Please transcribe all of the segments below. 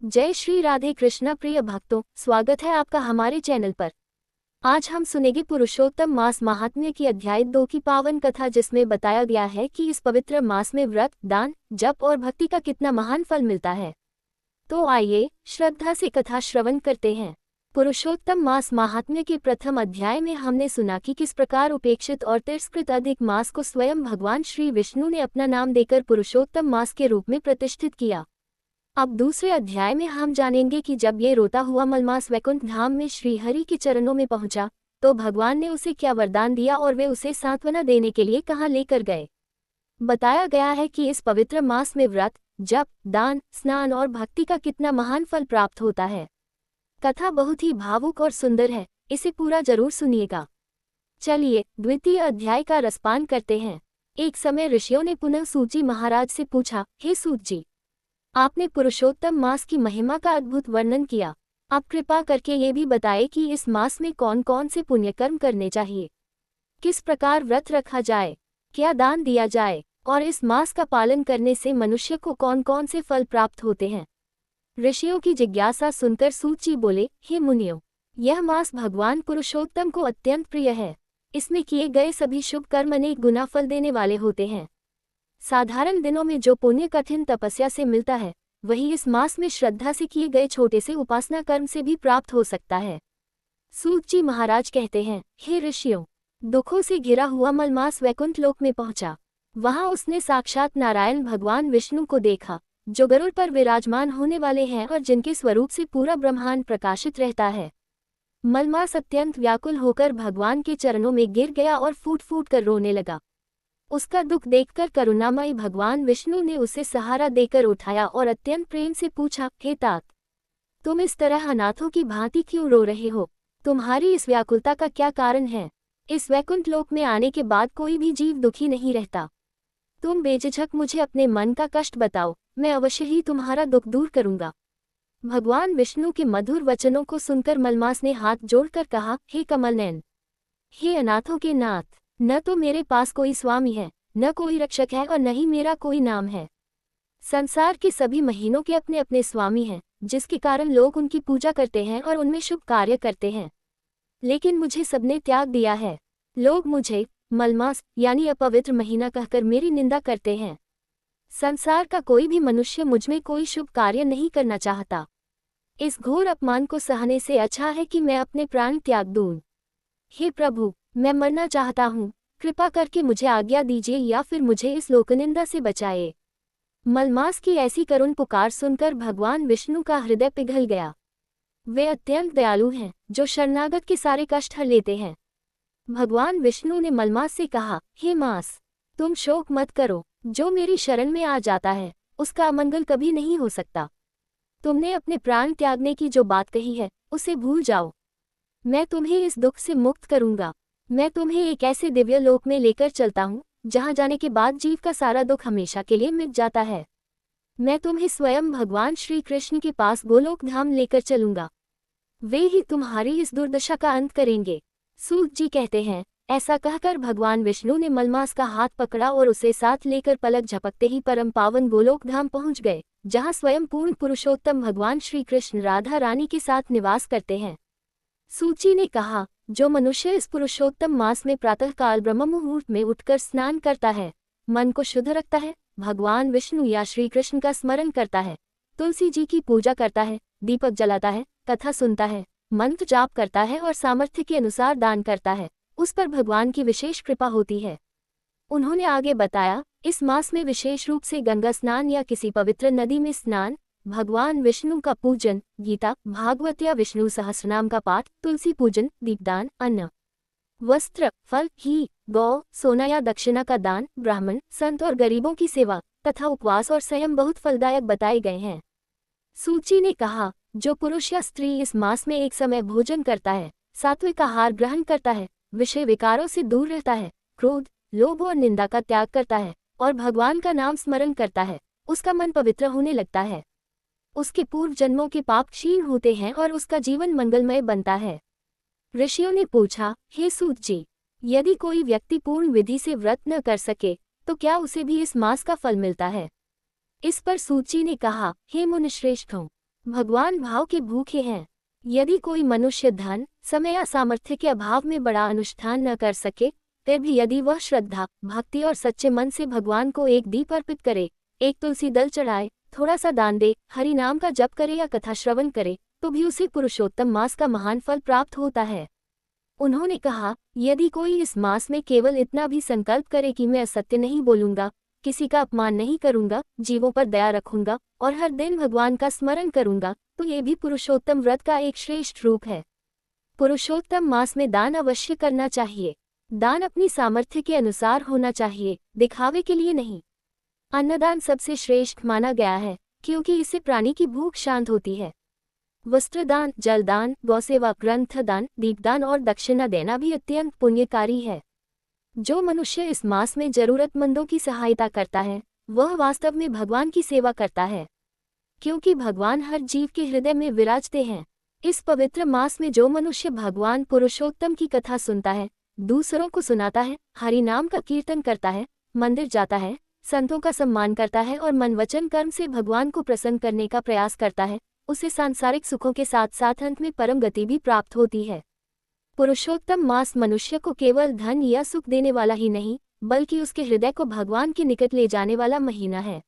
जय श्री राधे कृष्णा। प्रिय भक्तों, स्वागत है आपका हमारे चैनल पर। आज हम सुनेंगे पुरुषोत्तम मास महात्म्य की अध्याय 2 की पावन कथा, जिसमें बताया गया है कि इस पवित्र मास में व्रत, दान, जप और भक्ति का कितना महान फल मिलता है। तो आइए श्रद्धा से कथा श्रवण करते हैं। पुरुषोत्तम मास महात्म्य के प्रथम अध्याय में हमने सुना कि किस प्रकार उपेक्षित और तिरस्कृत अधिक मास को स्वयं भगवान श्री विष्णु ने अपना नाम देकर पुरुषोत्तम मास के रूप में प्रतिष्ठित किया। अब दूसरे अध्याय में हम जानेंगे कि जब ये रोता हुआ मलमास वैकुंठ धाम में श्रीहरि के चरणों में पहुंचा, तो भगवान ने उसे क्या वरदान दिया और वे उसे सांत्वना देने के लिए कहाँ लेकर गए। बताया गया है कि इस पवित्र मास में व्रत, जप, दान, स्नान और भक्ति का कितना महान फल प्राप्त होता है। कथा बहुत ही भावुक और सुंदर है, इसे पूरा जरूर सुनिएगा। चलिए द्वितीय अध्याय का रसपान करते हैं। एक समय ऋषियों ने पुनः सूत जी महाराज से पूछा, हे सूत जी, आपने पुरुषोत्तम मास की महिमा का अद्भुत वर्णन किया। आप कृपा करके ये भी बताएं कि इस मास में कौन कौन से पुण्यकर्म करने चाहिए, किस प्रकार व्रत रखा जाए, क्या दान दिया जाए, और इस मास का पालन करने से मनुष्य को कौन कौन से फल प्राप्त होते हैं। ऋषियों की जिज्ञासा सुनकर सूत जी बोले, हे मुनियों, यह मास भगवान पुरुषोत्तम को अत्यंत प्रिय है। इसमें किए गए सभी शुभ कर्म अनेक गुना फल देने वाले होते हैं। साधारण दिनों में जो पुण्य कठिन तपस्या से मिलता है, वही इस मास में श्रद्धा से किए गए छोटे से उपासना कर्म से भी प्राप्त हो सकता है। सूत जी महाराज कहते हैं, हे ऋषियों, दुखों से घिरा हुआ मलमास वैकुंठ लोक में पहुंचा। वहां उसने साक्षात नारायण भगवान विष्णु को देखा, जो गरुड़ पर विराजमान होने वाले हैं और जिनके स्वरूप से पूरा ब्रह्मांड प्रकाशित रहता है। मलमास अत्यंत व्याकुल होकर भगवान के चरणों में गिर गया और फूट फूट कर रोने लगा। उसका दुख देखकर करुणामयी भगवान विष्णु ने उसे सहारा देकर उठाया और अत्यंत प्रेम से पूछा, हे तात, तुम इस तरह अनाथों की भांति क्यों रो रहे हो? तुम्हारी इस व्याकुलता का क्या कारण है? इस वैकुंठ लोक में आने के बाद कोई भी जीव दुखी नहीं रहता। तुम बेझिझक मुझे अपने मन का कष्ट बताओ, मैं अवश्य ही तुम्हारा दुख दूर करूंगा। भगवान विष्णु के मधुर वचनों को सुनकर मलमास ने हाथ जोड़कर कहा, हे कमलनयन, हे अनाथों के नाथ, न तो मेरे पास कोई स्वामी है, न कोई रक्षक है और न ही मेरा कोई नाम है। संसार के सभी महीनों के अपने अपने स्वामी हैं, जिसके कारण लोग उनकी पूजा करते हैं और उनमें शुभ कार्य करते हैं। लेकिन मुझे सबने त्याग दिया है। लोग मुझे मलमास यानी अपवित्र महीना कहकर मेरी निंदा करते हैं। संसार का कोई भी मनुष्य मुझमें कोई शुभ कार्य नहीं करना चाहता। इस घोर अपमान को सहने से अच्छा है कि मैं अपने प्राण त्याग दूं। हे प्रभु, मैं मरना चाहता हूँ, कृपा करके मुझे आज्ञा दीजिए या फिर मुझे इस लोकनिंदा से बचाए। मलमास की ऐसी करुण पुकार सुनकर भगवान विष्णु का हृदय पिघल गया। वे अत्यंत दयालु हैं, जो शरणागत के सारे कष्ट हर लेते हैं। भगवान विष्णु ने मलमास से कहा, हे मास, तुम शोक मत करो। जो मेरी शरण में आ जाता है, उसका अमंगल कभी नहीं हो सकता। तुमने अपने प्राण त्यागने की जो बात कही है, उसे भूल जाओ। मैं तुम्हें इस दुख से मुक्त करूंगा। मैं तुम्हें एक ऐसे दिव्य लोक में लेकर चलता हूँ, जहाँ जाने के बाद जीव का सारा दुख हमेशा के लिए मिट जाता है। मैं तुम्हें स्वयं भगवान श्री कृष्ण के पास गोलोक धाम लेकर चलूंगा। वे ही तुम्हारी इस दुर्दशा का अंत करेंगे। सूत जी कहते हैं, ऐसा कहकर भगवान विष्णु ने मलमास का हाथ पकड़ा और उसे साथ लेकर पलक झपकते ही परम पावन गोलोक धाम पहुंच गए, जहाँ स्वयं पूर्ण पुरुषोत्तम भगवान श्री कृष्ण राधा रानी के साथ निवास करते हैं। सूची ने कहा, जो मनुष्य इस पुरुषोत्तम मास में प्रातःकाल ब्रह्म मुहूर्त में उठकर स्नान करता है, मन को शुद्ध रखता है, भगवान विष्णु या श्री कृष्ण का स्मरण करता है, तुलसी जी की पूजा करता है, दीपक जलाता है, कथा सुनता है, मंत्र जाप करता है और सामर्थ्य के अनुसार दान करता है, उस पर भगवान की विशेष कृपा होती है। उन्होंने आगे बताया, इस मास में विशेष रूप से गंगा स्नान या किसी पवित्र नदी में स्नान, भगवान विष्णु का पूजन, गीता, भागवत या विष्णु सहस्रनाम का पाठ, तुलसी पूजन, दीपदान, अन्न, वस्त्र, फल, घी, गौ, सोना या दक्षिणा का दान, ब्राह्मण, संत और गरीबों की सेवा तथा उपवास और संयम बहुत फलदायक बताए गए हैं। सूची ने कहा, जो पुरुष या स्त्री इस मास में एक समय भोजन करता है, सात्विक आहार ग्रहण करता है, विषय विकारों से दूर रहता है, क्रोध, लोभ और निंदा का त्याग करता है और भगवान का नाम स्मरण करता है, उसका मन पवित्र होने लगता है। उसके पूर्व जन्मों के पाप क्षीण होते हैं और उसका जीवन मंगलमय बनता है। ऋषियों ने पूछा, हे सूत जी, यदि कोई व्यक्ति पूर्ण विधि से व्रत न कर सके, तो क्या उसे भी इस मास का फल मिलता है? इस पर सूत जी ने कहा, हे मुनिश्रेष्ठों, भगवान भाव के भूखे हैं। यदि कोई मनुष्य धन, समय या सामर्थ्य के अभाव में बड़ा अनुष्ठान न कर सके, फिर भी यदि वह श्रद्धा, भक्ति और सच्चे मन से भगवान को एक दीप अर्पित करे, एक तुलसी दल चढ़ाए, थोड़ा सा दान दे, हरि नाम का जप करे या कथा श्रवण करे, तो भी उसे पुरुषोत्तम मास का महान फल प्राप्त होता है। उन्होंने कहा, यदि कोई इस मास में केवल इतना भी संकल्प करे कि मैं असत्य नहीं बोलूंगा, किसी का अपमान नहीं करूंगा, जीवों पर दया रखूंगा और हर दिन भगवान का स्मरण करूंगा, तो ये भी पुरुषोत्तम व्रत का एक श्रेष्ठ रूप है। पुरुषोत्तम मास में दान अवश्य करना चाहिए। दान अपनी सामर्थ्य के अनुसार होना चाहिए, दिखावे के लिए नहीं। अन्नदान सबसे श्रेष्ठ माना गया है, क्योंकि इससे प्राणी की भूख शांत होती है। वस्त्रदान, जलदान, गौसेवा, ग्रंथदान, दीपदान और दक्षिणा देना भी अत्यंत पुण्यकारी है। जो मनुष्य इस मास में जरूरतमंदों की सहायता करता है, वह वास्तव में भगवान की सेवा करता है, क्योंकि भगवान हर जीव के हृदय में विराजते हैं। इस पवित्र मास में जो मनुष्य भगवान पुरुषोत्तम की कथा सुनता है, दूसरों को सुनाता है, हरि नाम का कीर्तन करता है, मंदिर जाता है, संतों का सम्मान करता है और मन वचन कर्म से भगवान को प्रसन्न करने का प्रयास करता है, उसे सांसारिक सुखों के साथ साथ अंत में परम गति भी प्राप्त होती है। पुरुषोत्तम मास मनुष्य को केवल धन या सुख देने वाला ही नहीं, बल्कि उसके हृदय को भगवान के निकट ले जाने वाला महीना है।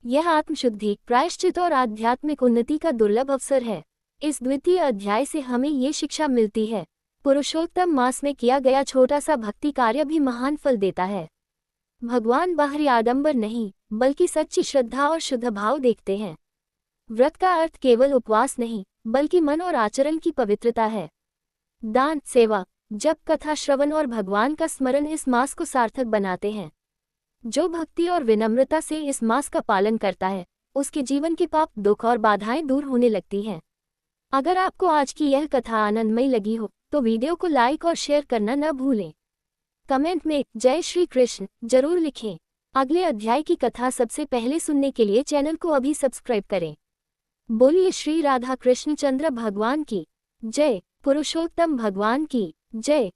यह आत्मशुद्धि, प्रायश्चित और आध्यात्मिक उन्नति का दुर्लभ अवसर है। इस द्वितीय अध्याय से हमें ये शिक्षा मिलती है, पुरुषोत्तम मास में किया गया छोटा सा भक्ति कार्य भी महान फल देता है। भगवान बाहरी आडंबर नहीं, बल्कि सच्ची श्रद्धा और शुद्ध भाव देखते हैं। व्रत का अर्थ केवल उपवास नहीं, बल्कि मन और आचरण की पवित्रता है। दान, सेवा, जप, कथा श्रवण और भगवान का स्मरण इस मास को सार्थक बनाते हैं। जो भक्ति और विनम्रता से इस मास का पालन करता है, उसके जीवन के पाप, दुख और बाधाएं दूर होने लगती हैं। अगर आपको आज की यह कथा आनंदमयी लगी हो, तो वीडियो को लाइक और शेयर करना न भूलें। कमेंट में जय श्री कृष्ण जरूर लिखें। अगले अध्याय की कथा सबसे पहले सुनने के लिए चैनल को अभी सब्सक्राइब करें। बोलिए श्री राधा कृष्ण चंद्र भगवान की जय, पुरुषोत्तम भगवान की जय।